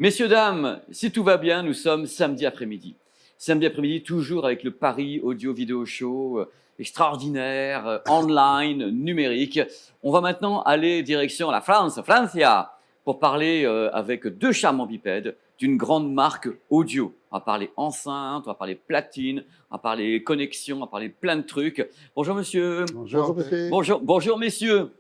Messieurs, dames, si tout va bien, nous sommes samedi après-midi. Samedi après-midi, toujours avec le Paris Audio Vidéo Show extraordinaire, online, numérique. On va maintenant aller direction la France, Francia, pour parler avec deux charmants bipèdes d'une grande marque audio. On va parler enceinte, on va parler platine, on va parler connexion, on va parler plein de trucs. Bonjour monsieur. Bonjour, Pépé. Bonjour messieurs.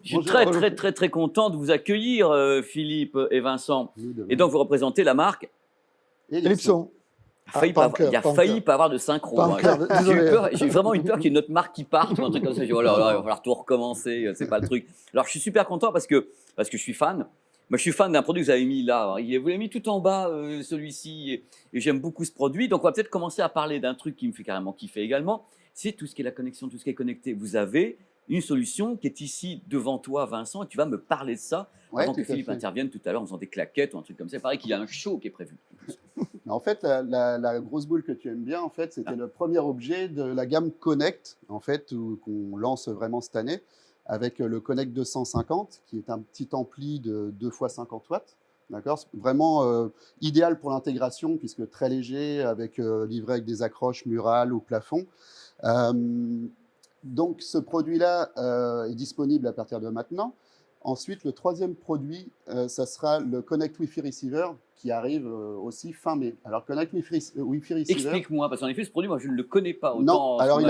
Je suis Bonjour. très content de vous accueillir, Philippe et Vincent. Et donc, vous représentez la marque. Ellipson. Il a failli pas avoir de synchro. J'ai vraiment eu peur qu'il y ait une autre marque qui parte ou un truc comme ça. J'ai dit, oh là là, il va falloir tout recommencer, c'est pas le truc. Alors, je suis super content parce que je suis fan. Moi, je suis fan d'un produit que vous avez mis là. Vous l'avez mis tout en bas, celui-ci, et j'aime beaucoup ce produit. Donc, on va peut-être commencer à parler d'un truc qui me fait carrément kiffer également. C'est tout ce qui est la connexion, tout ce qui est connecté. Vous avez une solution qui est ici devant toi, Vincent, et tu vas me parler de ça avant que Philippe intervienne tout à l'heure en faisant des claquettes ou un truc comme ça. Il paraît qu'il y a un show qui est prévu. En fait, la grosse boule que tu aimes bien, en fait, c'était le premier objet de la gamme Connect, en fait, qu'on lance vraiment cette année, avec le Connect 250, qui est un petit ampli de 2 x 50 watts. D'accord, c'est vraiment idéal pour l'intégration, puisque très léger, livré avec des accroches murales ou plafond. Donc, ce produit-là est disponible à partir de maintenant. Ensuite, le troisième produit, ça sera le Connect Wi-Fi Receiver qui arrive aussi fin mai. Alors, Connect Wi-Fi Receiver… Explique-moi, parce qu'en effet, ce produit, moi, je ne le connais pas. Autant non, alors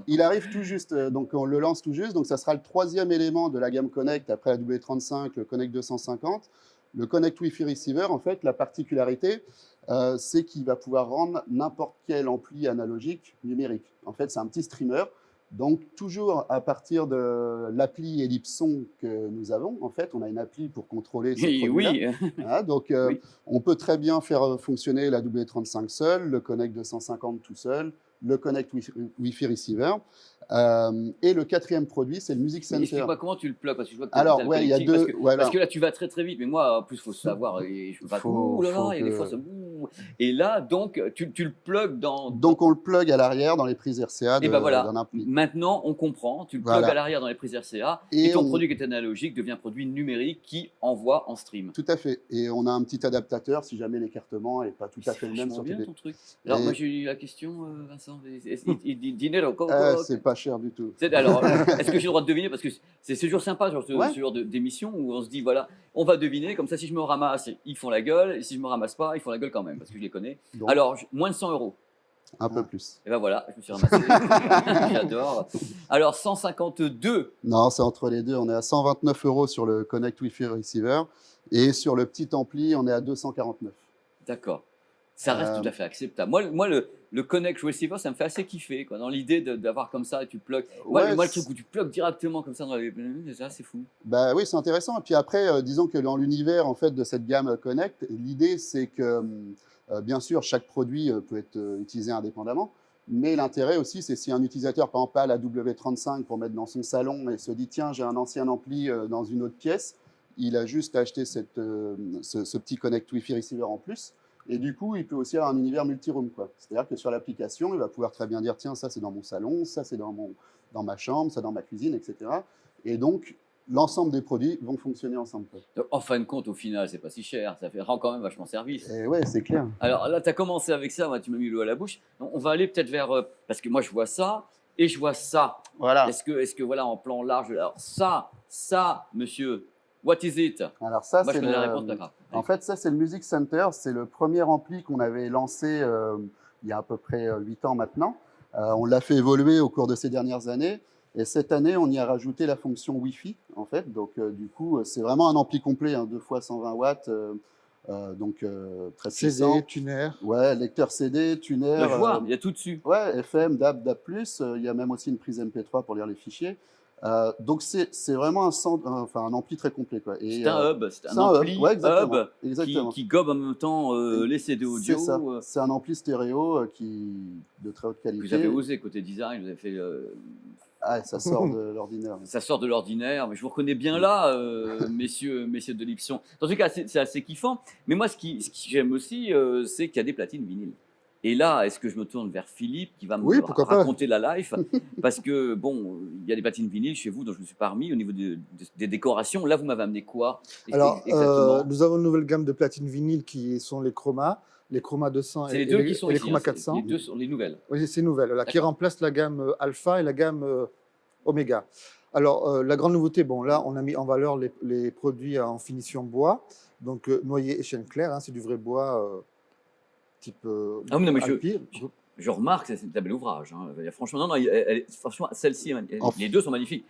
il arrive tout juste, donc on le lance tout juste. Donc, ça sera le troisième élément de la gamme Connect après la W35, le Connect 250. Le Connect Wi-Fi Receiver, en fait, la particularité, c'est qu'il va pouvoir rendre n'importe quel ampli analogique numérique. En fait, c'est un petit streamer. Donc, toujours à partir de l'appli Ellipson que nous avons, en fait, on a une appli pour contrôler ce produit-là. Oui. Voilà, donc, oui. On peut très bien faire fonctionner la W35 seul, le Connect 250 tout seul, le Connect Wi-Fi Receiver. Et le quatrième produit, c'est le Music Center. Explique-moi comment tu le plugues, parce que je vois que alors, il y a deux. Parce que là, tu vas très vite, mais moi, en plus, il faut savoir. Et je peux pas. Il y a des fois, ça. Et là, donc, tu le plugues dans. Donc, on le plug à l'arrière dans les prises RCA d'un voilà. ampli. Maintenant, on comprend. Tu le plugs à l'arrière dans les prises RCA. Et ton produit qui est analogique devient un produit numérique qui envoie en stream. Tout à fait. Et on a un petit adaptateur si jamais l'écartement n'est pas tout à fait le même sur bien ton truc. Alors, moi, j'ai eu la question, Vincent. Dinero. C'est pas cher du tout. Alors, est-ce que j'ai le droit de deviner? Parce que c'est toujours sympa, ce genre d'émission où on se dit, voilà, on va deviner. Comme ça, si je me ramasse, ils font la gueule. Et si je me ramasse pas, ils font la gueule quand même, parce que je les connais. Donc, alors, moins de 100 €. Un peu plus. Et ben voilà, je me suis ramassé. J'adore. Alors, 152. Non, c'est entre les deux. On est à 129 € sur le Connect Wi-Fi Receiver. Et sur le petit ampli, on est à 249. D'accord. Ça reste tout à fait acceptable. Moi le Connect Receiver, ça me fait assez kiffer, quoi, dans l'idée d'avoir comme ça, et tu plugs. Moi, le truc où tu plugs directement comme ça dans les… Déjà, c'est fou. Bah oui, c'est intéressant. Et puis après, disons que dans l'univers en fait, de cette gamme Connect, l'idée, c'est que, bien sûr, chaque produit peut être utilisé indépendamment. Mais l'intérêt aussi, c'est si un utilisateur, par exemple, a la W35 pour mettre dans son salon et se dit, tiens, j'ai un ancien ampli dans une autre pièce, il a juste à acheter ce petit Connect Wi-Fi Receiver en plus. Et du coup, il peut aussi avoir un univers multi-room. C'est-à-dire que sur l'application, il va pouvoir très bien dire, tiens, ça c'est dans mon salon, ça c'est dans ma chambre, ça dans ma cuisine, etc. Et donc, l'ensemble des produits vont fonctionner ensemble. Donc, en fin de compte, au final, c'est pas si cher, ça rend quand même vachement service. Et ouais, c'est clair. Alors là, tu as commencé avec ça, tu m'as mis l'eau à la bouche. Donc, on va aller peut-être vers… parce que moi, je vois ça et je vois ça. Voilà. Est-ce que voilà, en plan large, alors ça, monsieur… What is it? Alors ça, c'est la réponse, pas grave. En fait, ça, c'est le Music Center. C'est le premier ampli qu'on avait lancé il y a à peu près 8 ans maintenant. On l'a fait évoluer au cours de ces dernières années. Et cette année, on y a rajouté la fonction Wi-Fi, en fait. Donc, du coup, c'est vraiment un ampli complet, 2 x 120 watts. Donc, très puissant. CD, tuner. Ouais, lecteur CD, tuner. Je vois, il y a tout dessus. Ouais, FM, DAB, DAB+. Il y a même aussi une prise MP3 pour lire les fichiers. Donc c'est vraiment un ampli très complet, quoi. C'est un hub, c'est un ampli exactement. Qui gobe en même temps les CD audio. C'est ça. C'est un ampli stéréo de très haute qualité. Vous avez osé côté design, vous avez fait. Ça sort de l'ordinaire. Ça sort de l'ordinaire, mais je vous reconnais bien là, messieurs de Lipson. En tout cas, c'est assez kiffant. Mais moi, ce qui j'aime aussi, c'est qu'il y a des platines vinyles. Et là, est-ce que je me tourne vers Philippe qui va me raconter la life? Parce que, bon, il y a des platines vinyles chez vous dont je ne me suis pas remis au niveau des décorations. Là, vous m'avez amené quoi exactement? Nous avons une nouvelle gamme de platines vinyles qui sont les Chroma 200 et les Chroma 400. Les deux sont les nouvelles. Oui, c'est nouvelles, là, qui remplacent la gamme Alpha et la gamme Omega. Alors, la grande nouveauté, bon, là, on a mis en valeur les produits en finition bois, donc noyer et chêne clair, hein, c'est du vrai bois type je remarque, c'est un bel ouvrage. Hein. Franchement, franchement, celle-ci, les deux sont magnifiques.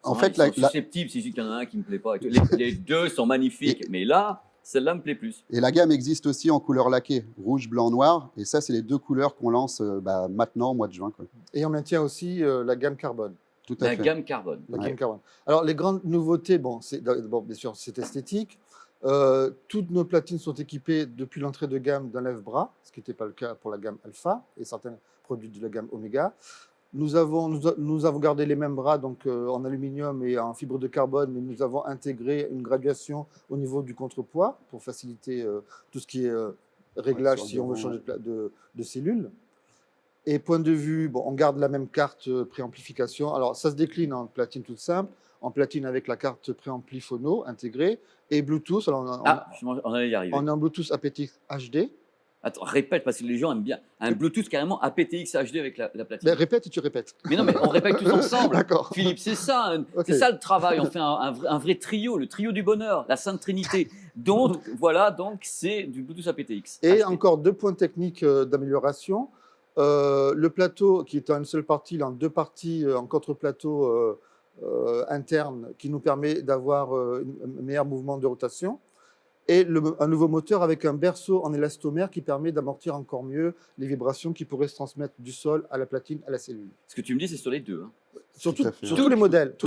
En fait, ils sont susceptibles, si qu'il y en a un qui ne me plaît pas. Les deux sont magnifiques, mais là, celle-là me plaît plus. Et la gamme existe aussi en couleur laquée, rouge, blanc, noir. Et ça, c'est les deux couleurs qu'on lance maintenant, au mois de juin. Quoi. Et on maintient aussi la gamme carbone. Tout à fait. Gamme carbone. Gamme carbone. Alors, les grandes nouveautés, bon, bien sûr, c'est esthétique. Toutes nos platines sont équipées depuis l'entrée de gamme d'un lève-bras, ce qui n'était pas le cas pour la gamme Alpha et certains produits de la gamme Omega. Nous avons gardé les mêmes bras, donc en aluminium et en fibre de carbone, mais nous avons intégré une graduation au niveau du contrepoids pour faciliter tout ce qui est réglage si on veut changer de cellule. Et point de vue, bon, on garde la même carte préamplification. Alors, ça se décline en platine toute simple, en platine avec la carte préampli phono intégrée et Bluetooth. Alors, on allait y arriver. On est en Bluetooth aptX HD. Attends, répète, parce que les gens aiment bien. Un Bluetooth carrément aptX HD avec la platine. Ben, répète et tu répètes. Mais non, mais on répète tous ensemble. D'accord. Philippe, c'est ça, c'est ça le travail. On fait un vrai trio, le trio du bonheur, la Sainte Trinité. Donc, voilà, donc c'est du Bluetooth aptX. Et HD. encore 2 points techniques d'amélioration. Le plateau qui est en une seule partie, il est en 2 parties en contre-plateau interne qui nous permet d'avoir un meilleur mouvement de rotation. Et un nouveau moteur avec un berceau en élastomère qui permet d'amortir encore mieux les vibrations qui pourraient se transmettre du sol à la platine, à la cellule. Ce que tu me dis, c'est sur les deux. Hein. Sur tous les modèles. Tous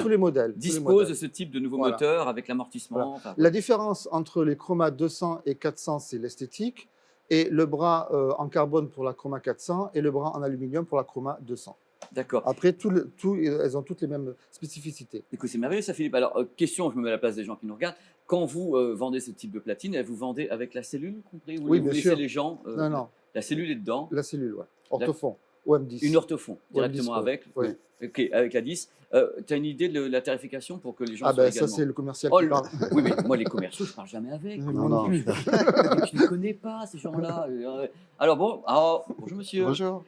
les modèles disposent de ce type de nouveau moteur avec l'amortissement. Voilà. La différence entre les Chroma 200 et 400, c'est l'esthétique. Et le bras en carbone pour la Chroma 400 et le bras en aluminium pour la Chroma 200. D'accord. Après, elles ont toutes les mêmes spécificités. Écoute, c'est merveilleux ça, Philippe. Alors, question, je me mets à la place des gens qui nous regardent. Quand vous vendez ce type de platine, vous vendez avec la cellule, compris? Vous laissez les gens non. La cellule est dedans. La cellule, oui. Orthofon. OM10. Une orthofon, directement OM10, avec. Oui. Ok, avec la 10. Tu as une idée de la tarification pour que les gens soient également... ça, c'est le commercial qui parle. Oui, mais moi, les commerciaux, je ne parle jamais avec. Non. Je ne les connais pas, ces gens-là. Alors, bon, bonjour, monsieur. Bonjour.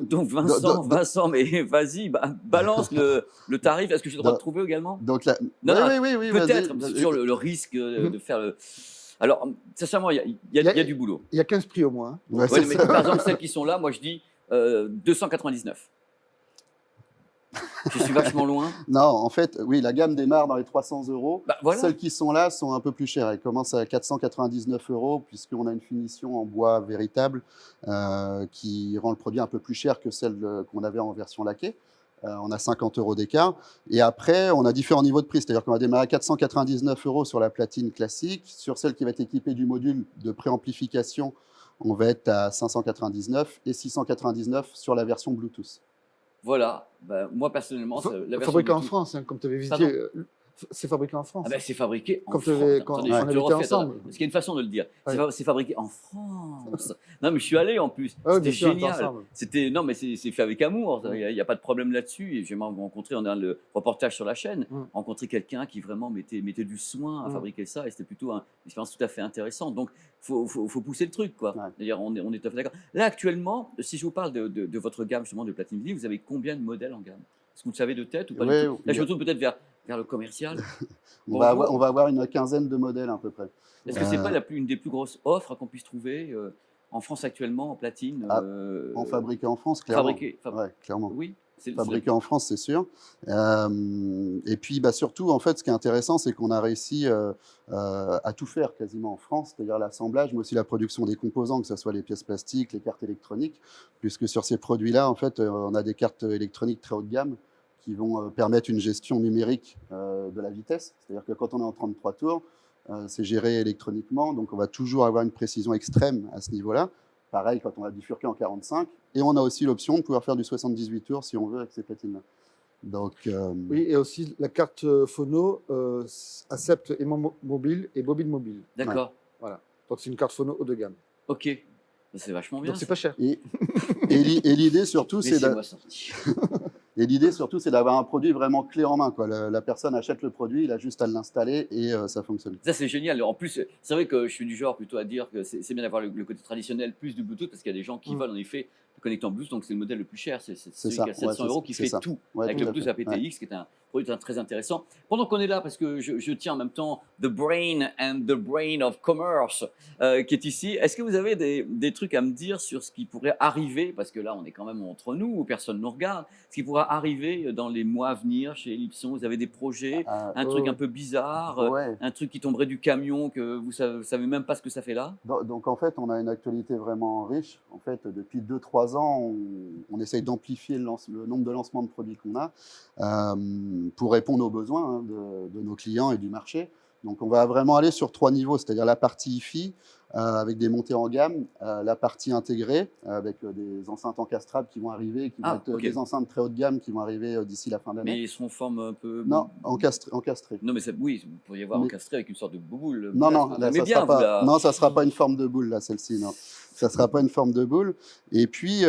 Donc Vincent, mais vas-y, balance le tarif. Est-ce que j'ai le droit de trouver également? Donc, oui, peut-être, sur le risque de faire le... Alors, sincèrement, il y a du boulot. Il y a 15 prix au moins. Mais par exemple, celles qui sont là, moi, je dis 299. Je suis vachement loin. Non, en fait, oui, la gamme démarre dans les 300 €. Voilà. Celles qui sont là sont un peu plus chères. Elles commencent à 499 €, puisqu'on a une finition en bois véritable qui rend le produit un peu plus cher que celle qu'on avait en version laquée. On a 50 € d'écart. Et après, on a différents niveaux de prix. C'est-à-dire qu'on va démarrer à 499 € sur la platine classique. Sur celle qui va être équipée du module de préamplification, on va être à 599 et 699 sur la version Bluetooth. Voilà, moi personnellement, la version fabriqué en France, hein, comme tu avais visité. C'est fabriqué en France. C'est fabriqué en France. Quand on avait été ensemble. Parce qu'il y a une façon de le dire. Ouais. C'est fabriqué en France. Non, mais je suis allé en plus. C'était génial. Non, mais c'est fait avec amour. Il n'y a pas de problème là-dessus. Et j'ai rencontré, on a le reportage sur la chaîne, rencontré quelqu'un qui vraiment mettait du soin à fabriquer ça. Et c'était plutôt une expérience tout à fait intéressante. Donc, il faut pousser le truc, quoi. Ouais. D'ailleurs, on est tout à fait d'accord. Là, actuellement, si je vous parle de votre gamme justement de platine vinyle, vous avez combien de modèles en gamme? Est-ce que vous le savez de tête ou pas du tout? Là, je me tourne peut-être vers le commercial. on va avoir une quinzaine de modèles à peu près. Est-ce que ce n'est pas une des plus grosses offres qu'on puisse trouver en France actuellement en platine en fabriqué en France, clairement. Ouais, clairement. Oui. Fabriqué en France, c'est sûr. Et puis, surtout, en fait, ce qui est intéressant, c'est qu'on a réussi à tout faire quasiment en France, c'est-à-dire l'assemblage, mais aussi la production des composants, que ce soit les pièces plastiques, les cartes électroniques, puisque sur ces produits-là, en fait, on a des cartes électroniques très haut de gamme qui vont permettre une gestion numérique de la vitesse. C'est-à-dire que quand on est en 33 tours, c'est géré électroniquement, donc on va toujours avoir une précision extrême à ce niveau-là. Pareil quand on va bifurquer en 45. Et on a aussi l'option de pouvoir faire du 78 tours si on veut avec ces platines-là. Donc, oui, et aussi la carte phono accepte aimant mobile et bobine mobile. D'accord. Voilà. Donc c'est une carte phono haut de gamme. Ok. C'est vachement bien. Donc c'est pas cher. Et l'idée surtout, c'est d'avoir un produit vraiment clé en main, quoi. La personne achète le produit, il a juste à l'installer et ça fonctionne. Ça, c'est génial. En plus, c'est vrai que je suis du genre plutôt à dire que c'est bien d'avoir le côté traditionnel plus du Bluetooth parce qu'il y a des gens qui veulent en effet connecter en Bluetooth, donc c'est le modèle le plus cher. C'est celui qui a 700 € qui fait tout avec le Bluetooth aptX, qui est un produit très intéressant. Pendant qu'on est là, parce que je tiens en même temps The Brain and the Brain of Commerce qui est ici, est-ce que vous avez des trucs à me dire sur ce qui pourrait arriver, parce que là, on est quand même entre nous, où personne ne nous regarde, ce qui pourra arriver dans les mois à venir chez Ellipson? Vous avez des projets, un truc un peu bizarre, un truc qui tomberait du camion que vous savez même pas ce que ça fait là? Donc en fait, on a une actualité vraiment riche. En fait, depuis 2-3 ans, on essaye d'amplifier le nombre de lancements de produits qu'on a pour répondre aux besoins de nos clients et du marché. Donc on va vraiment aller sur 3 niveaux, c'est-à-dire la partie hi-fi avec des montées en gamme, la partie intégrée avec des enceintes encastrables qui vont arriver, qui vont être des enceintes très haut de gamme qui vont arriver d'ici la fin d'année. Mais ils seront en forme un peu... Non, encastrées. Non, mais oui, vous pourriez voir encastré avec une sorte de boule. Non, là, ça ne sera pas une forme de boule, là, celle-ci, non. Ça ne sera pas une forme de boule. Et puis,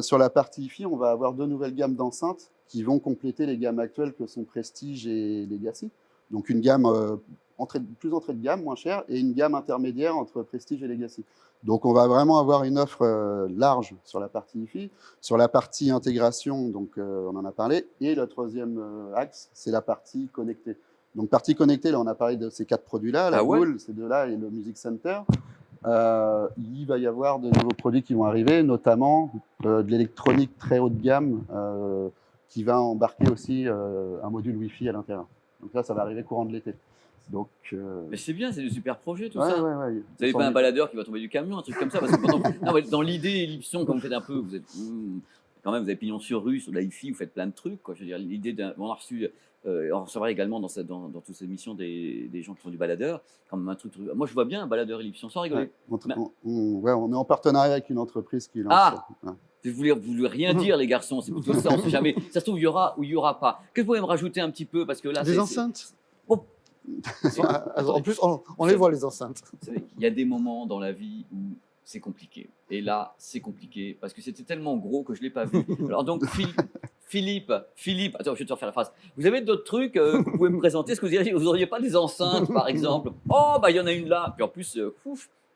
sur la partie hi-fi, on va avoir 2 nouvelles gammes d'enceintes qui vont compléter les gammes actuelles que sont Prestige et Legacy. Donc, une gamme plus entrée de gamme, moins chère, et une gamme intermédiaire entre Prestige et Legacy. Donc, on va vraiment avoir une offre large sur la partie hi-fi. Sur la partie intégration, donc, on en a parlé. Et le troisième axe, c'est la partie connectée. Donc, partie connectée, là, on a parlé de ces 4 produits-là, la boule, ces 2-là, et le Music Center. Il va y avoir de nouveaux produits qui vont arriver, notamment de l'électronique très haut de gamme qui va embarquer aussi un module Wi-Fi à l'intérieur. Donc là, ça va arriver courant de l'été. Donc, mais c'est bien, c'est des super projets tout ça. Ouais. Vous n'avez pas un baladeur qui va tomber du camion, un truc comme ça, parce que dans l'idée Ellipson, comme vous faites un peu, vous êtes quand même, vous avez pignon sur rue, sur la hi-fi, vous faites plein de trucs, quoi. Je veux dire, l'idée on a reçu, on recevra également dans toutes ces émissions des gens qui font du baladeur, comme un truc. Moi, je vois bien un baladeur Ellipson, sans rigoler. On est en partenariat avec une entreprise qui lance. Vous voulez rien dire, les garçons, c'est plutôt ça, on ne sait jamais. Ça se trouve, il y aura ou il n'y aura pas. Qu'est-ce que vous pouvez me rajouter un petit peu, parce que là, des enceintes. En plus, on les voit, les enceintes. Vous savez, il y a des moments dans la vie où c'est compliqué. Et là, c'est compliqué parce que c'était tellement gros que je ne l'ai pas vu. Alors donc, Philippe, attends, je vais te refaire la phrase. Vous avez d'autres trucs que vous pouvez me présenter? Est-ce que vous n'auriez pas des enceintes, par exemple? Oh, bah il y en a une là. Puis en plus,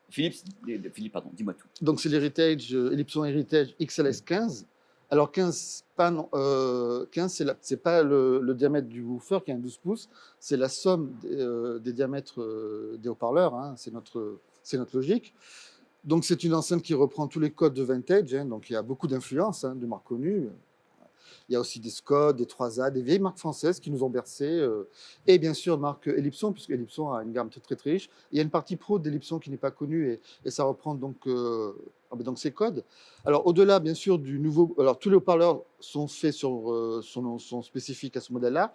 Philippe, pardon, dis-moi tout. Donc c'est l'Heritage, Ellipson Heritage XLS 15. Alors 15, c'est pas le diamètre du woofer qui est un 12 pouces, c'est la somme des diamètres des haut-parleurs, hein, c'est notre logique. Donc c'est une enceinte qui reprend tous les codes de vintage, hein, donc il y a beaucoup d'influences de marques connues. Il y a aussi des Scott, des 3A, des vieilles marques françaises qui nous ont bercés. Et bien sûr, marque Ellipson, puisque Ellipson a une gamme très, très riche. Il y a une partie pro d'Ellipson qui n'est pas connue et ça reprend donc ces codes. Alors, au-delà, bien sûr, du nouveau... Alors, tous les haut-parleurs sont faits sont spécifiques à ce modèle-là.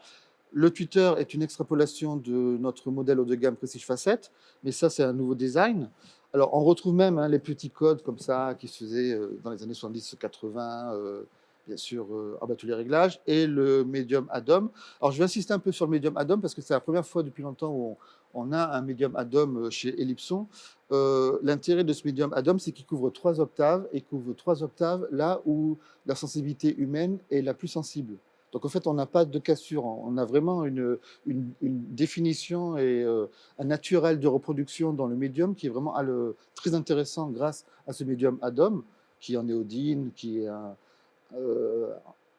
Le tweeter est une extrapolation de notre modèle haut de gamme Prestige Facette, mais ça, c'est un nouveau design. Alors, on retrouve même les petits codes comme ça qui se faisaient dans les années 70-80, bien sûr, tous les réglages, et le Medium Add-on. Alors, je vais insister un peu sur le Medium Add-on parce que c'est la première fois depuis longtemps où on a un Medium Add-on chez Ellipson. L'intérêt de ce Medium Add-on, c'est qu'il couvre 3 octaves, et couvre 3 octaves là où la sensibilité humaine est la plus sensible. Donc, en fait, on n'a pas de cassure. On a vraiment une définition et un naturel de reproduction dans le médium qui est vraiment très intéressant grâce à ce médium Add-on, qui est en néodyne, qui est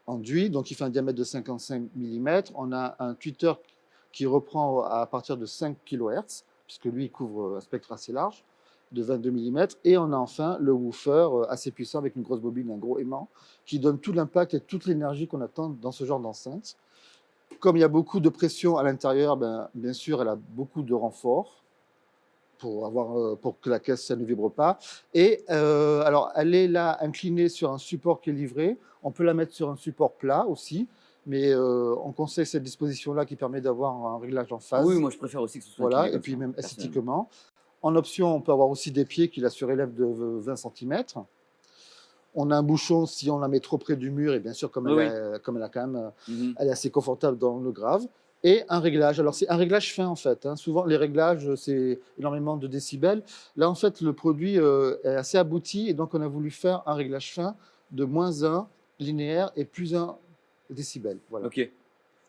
enduit, donc il fait un diamètre de 55 mm. On a un tweeter qui reprend à partir de 5 kHz, puisque lui, il couvre un spectre assez large, de 22 mm. Et on a enfin le woofer assez puissant avec une grosse bobine, un gros aimant, qui donne tout l'impact et toute l'énergie qu'on attend dans ce genre d'enceinte. Comme il y a beaucoup de pression à l'intérieur, bien sûr, elle a beaucoup de renfort pour que la caisse ça ne vibre pas. Et alors, elle est là inclinée sur un support qui est livré. On peut la mettre sur un support plat aussi, mais on conseille cette disposition-là qui permet d'avoir un réglage en phase. Oui, moi je préfère aussi que ce soit voilà, et puis même esthétiquement. En option, on peut avoir aussi des pieds qui la surélèvent de 20 cm. On a un bouchon si on la met trop près du mur, et bien sûr, comme elle a quand même, elle est assez confortable dans le grave. et un réglage. Alors, c'est un réglage fin, en fait. Hein. Souvent, les réglages, c'est énormément de décibels. Là, en fait, le produit est assez abouti, et donc on a voulu faire un réglage fin de -1 linéaire et +1 décibel. Voilà. Ok.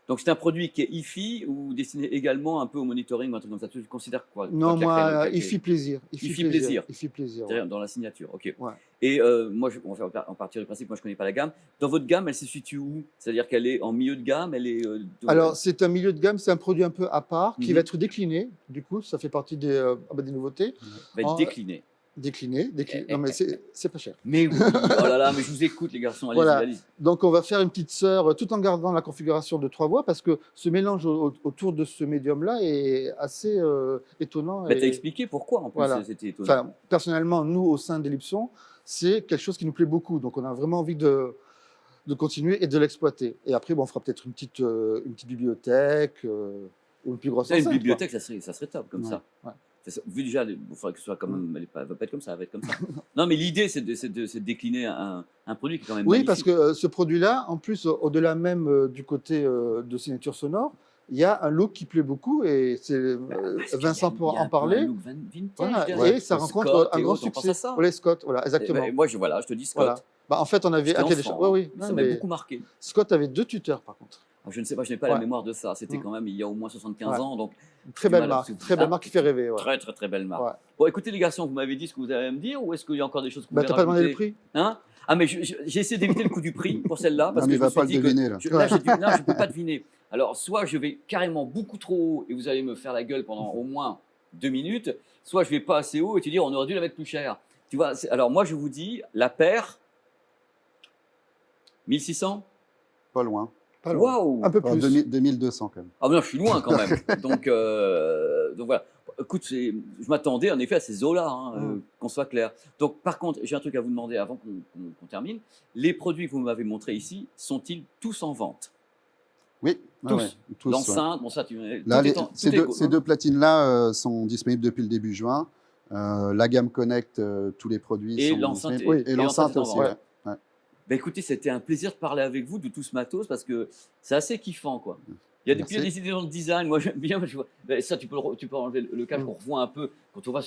Donc c'est un produit qui est hi-fi ou destiné également un peu au monitoring ou un truc comme ça. Tu considères quoi? Non, moi, hi-fi plaisir. Hi-fi plaisir. Hi-fi plaisir. C'est-à-dire dans la signature, ok. Ouais. Et moi, on va en partir du principe, moi je ne connais pas la gamme. Dans votre gamme, elle se situe où? C'est-à-dire qu'elle est en milieu de gamme, elle est. Alors, c'est un milieu de gamme, c'est un produit un peu à part qui va être décliné. Du coup, ça fait partie des nouveautés. Va être décliné. Décliné. Non, mais c'est pas cher. Mais oui, oh là là, mais je vous écoute, les garçons. Allez-y, Voilà. allez-y. Donc, on va faire une petite sœur tout en gardant la configuration de 3 voies parce que ce mélange autour de ce médium-là est assez étonnant. Bah, tu as expliqué pourquoi en plus c'était étonnant. Enfin, personnellement, nous, au sein d'Ellipson, c'est quelque chose qui nous plaît beaucoup. Donc, on a vraiment envie de continuer et de l'exploiter. Et après, bon, on fera peut-être une petite bibliothèque ou une plus grosse enceinte. Une bibliothèque, ça serait top comme ça. Ouais. Vu déjà, il faudrait que ce soit quand même, elle va pas être comme ça, elle va être comme ça. Non, mais l'idée, c'est de décliner un produit qui est quand même magnifique. Parce que ce produit-là, en plus, au-delà même du côté de signature sonore, il y a un look qui plaît beaucoup et c'est Vincent pour en parler. Un look vintage, voilà. Et ça rencontre un grand succès. Voilà, Scott, voilà, exactement. Moi, je te dis Scott. Voilà. Bah, en fait, on avait un téléchargement. Oui, ça m'a beaucoup marqué. Scott avait 2 tuteurs, par contre. Je ne sais pas, je n'ai pas la mémoire de ça. C'était quand même il y a au moins 75 ans. Donc très belle marque, qui fait rêver. Très belle marque. Bon, écoutez les garçons, vous m'avez dit ce que vous allez me dire ou est-ce qu'il y a encore des choses que vous voulez rajouter? T'as pas demandé le prix hein? Ah, mais j'ai essayé d'éviter le coup du prix pour celle-là. Parce non, mais que il ne va pas le deviner. Là, j'ai dit, non, je ne peux pas deviner. Alors, soit je vais carrément beaucoup trop haut et vous allez me faire la gueule pendant au moins 2 minutes, soit je ne vais pas assez haut et te dire on aurait dû la mettre plus cher. Tu vois, alors moi, je vous dis, la paire, 1600? Pas loin. Waouh! Un peu plus. 2200 quand même. Ah non, je suis loin quand même. donc voilà. Écoute, je m'attendais en effet à ces eaux-là, qu'on soit clair. Donc par contre, j'ai un truc à vous demander avant qu'on termine. Les produits que vous m'avez montrés ici, sont-ils tous en vente? Oui, tous. L'enceinte, bon ça, là, ces deux platines-là sont disponibles depuis le début juin. La gamme Connect, tous les produits et sont disponibles. Et l'enceinte aussi. Bah écoutez, c'était un plaisir de parler avec vous de tout ce matos parce que c'est assez kiffant, quoi. Il y a des idées dans le design. Moi, j'aime bien. Ça, tu peux enlever le câble, qu'on revoit un peu. Quand on voit,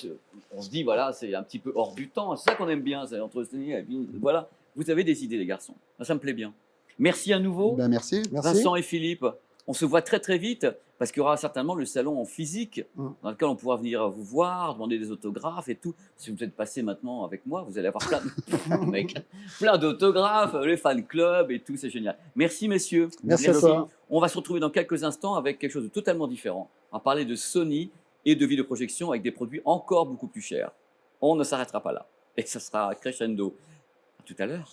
on se dit, voilà, c'est un petit peu hors du temps. C'est ça qu'on aime bien, c'est entretenir. Voilà, vous avez des idées, les garçons. Ça me plaît bien. Merci à nouveau. Merci. Vincent et Philippe. On se voit très très vite parce qu'il y aura certainement le salon en physique dans lequel on pourra venir vous voir, demander des autographes et tout. Si vous êtes passé maintenant avec moi, vous allez avoir plein d'autographes, les fan clubs et tout, c'est génial. Merci messieurs. Merci à toi. On va se retrouver dans quelques instants avec quelque chose de totalement différent. On va parler de Sony et de vidéoprojection avec des produits encore beaucoup plus chers. On ne s'arrêtera pas là et ça sera crescendo. À tout à l'heure.